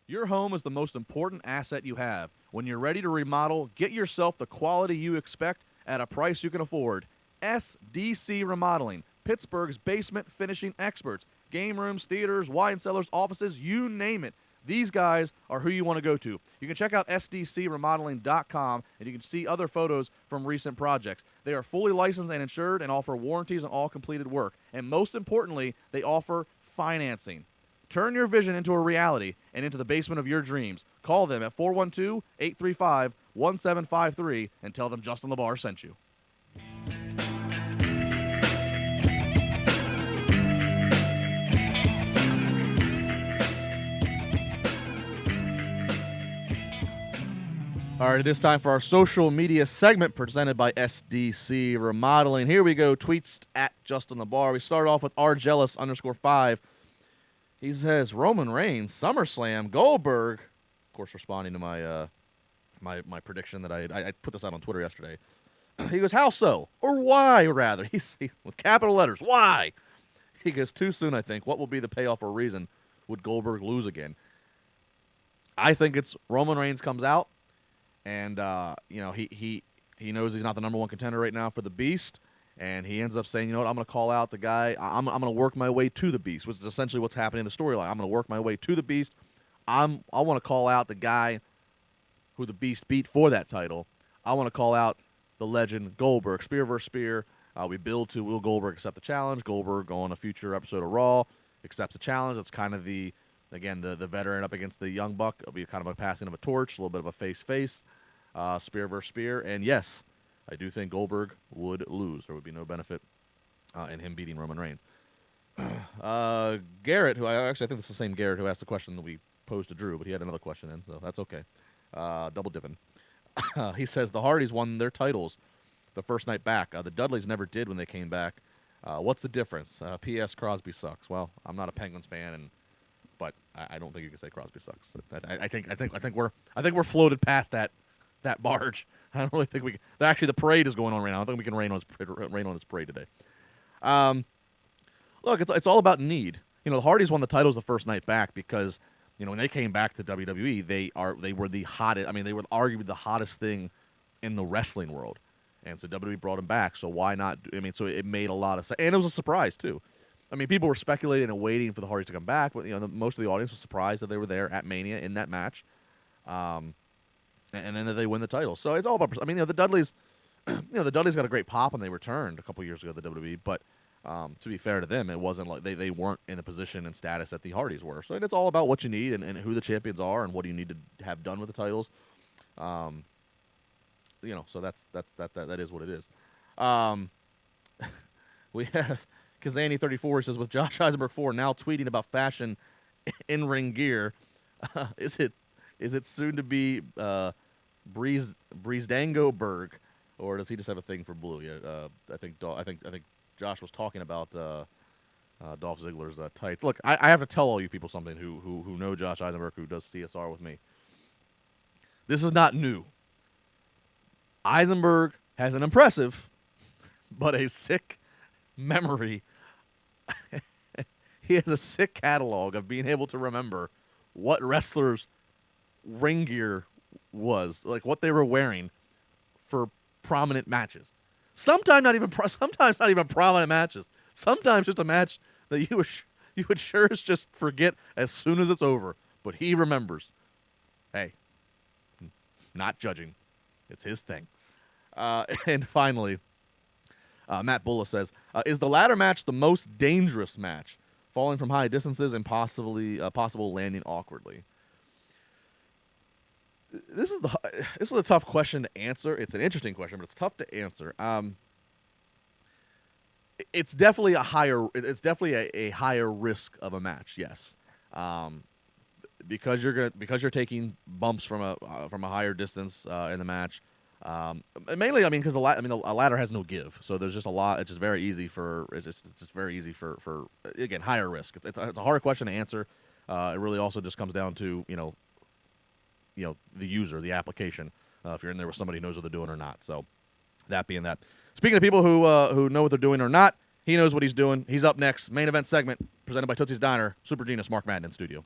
Your home is the most important asset you have. When you're ready to remodel, get yourself the quality you expect at a price you can afford. SDC Remodeling, Pittsburgh's basement finishing experts. Game rooms, theaters, wine cellars, offices, you name it. These guys are who you want to go to. You can check out sdcremodeling.com and you can see other photos from recent projects. They are fully licensed and insured and offer warranties on all completed work. And most importantly, they offer financing. Turn your vision into a reality and into the basement of your dreams. Call them at 412-835-1753 and tell them Justin LeBar sent you. All right, it is time for our social media segment presented by SDC Remodeling. Here we go. Tweets at Justin LeBar. We start off with rjealous_5. He says, Roman Reigns, SummerSlam, Goldberg. Of course, responding to my my prediction that I put this out on Twitter yesterday. He goes, how so? Or why, rather? He's with capital letters. Why? He goes, too soon, I think. What will be the payoff or reason? Would Goldberg lose again? I think it's Roman Reigns comes out. And, he knows he's not the number one contender right now for the Beast. And he ends up saying, you know what, I'm going to call out the guy. I'm going to work my way to the Beast, which is essentially what's happening in the storyline. I'm going to work my way to the Beast. I want to call out the guy who the Beast beat for that title. I want to call out the legend Goldberg. Spear versus spear. We build to will Goldberg accept the challenge. Goldberg on a future episode of Raw accepts the challenge. It's kind of the veteran up against the young buck. It'll be kind of a passing of a torch, a little bit of a face-face. Spear versus spear. And yes, I do think Goldberg would lose. There would be no benefit in him beating Roman Reigns. Garrett, who I think this is the same Garrett who asked the question that we posed to Drew, but he had another question in, so that's okay. Double dipping. He says the Hardys won their titles the first night back. The Dudleys never did when they came back. What's the difference? P.S. Crosby sucks. Well, I'm not a Penguins fan, but I don't think you can say Crosby sucks. I think we're floated past that barge. I don't really think we can. Actually, the parade is going on right now. I don't think we can rain on this parade today. Look, it's all about need. The Hardys won the titles the first night back because when they came back to WWE, they were the hottest. I mean, they were arguably the hottest thing in the wrestling world, and so WWE brought them back. So why not? So it made a lot of sense, and it was a surprise too. I mean, people were speculating and waiting for the Hardys to come back, but most of the audience was surprised that they were there at Mania in that match. And then they win the title. So it's all about. I mean, the Dudleys, the Dudleys got a great pop when they returned a couple years ago to the WWE. But to be fair to them, it wasn't like they weren't in a position and status that the Hardys were. So it's all about what you need and who the champions are and what do you need to have done with the titles. So that is what it is. We have Kazani34 says with Josh Eisenberg 4 now tweeting about fashion in ring gear. Is it soon to be Breezangoberg, or does he just have a thing for blue? Yeah, I think Josh was talking about Dolph Ziggler's tights. Look, I have to tell all you people something who know Josh Eisenberg, who does CSR with me. This is not new. Eisenberg has an impressive, but a sick memory. He has a sick catalog of being able to remember what wrestlers' ring gear was, like what they were wearing for prominent matches. Sometimes not even prominent matches. Sometimes just a match that you would sure as just forget as soon as it's over. But he remembers. Hey, not judging. It's his thing. And finally, Matt Bulla says, is the ladder match the most dangerous match? Falling from high distances and possible landing awkwardly. This is a tough question to answer. It's an interesting question, but it's tough to answer. It's definitely a higher risk of a match. Yes, because you're taking bumps from a higher distance in the match. Mainly, I mean, because a ladder has no give, so there's just a lot. It's just very easy for again higher risk. It's a hard question to answer. It really also just comes down to the user, the application. If you're in there with somebody who knows what they're doing or not. So that being that, speaking of people who know what they're doing or not, he knows what he's doing. He's up next. Main event segment presented by Tootsie's Diner. Super Genius Mark Madden in studio.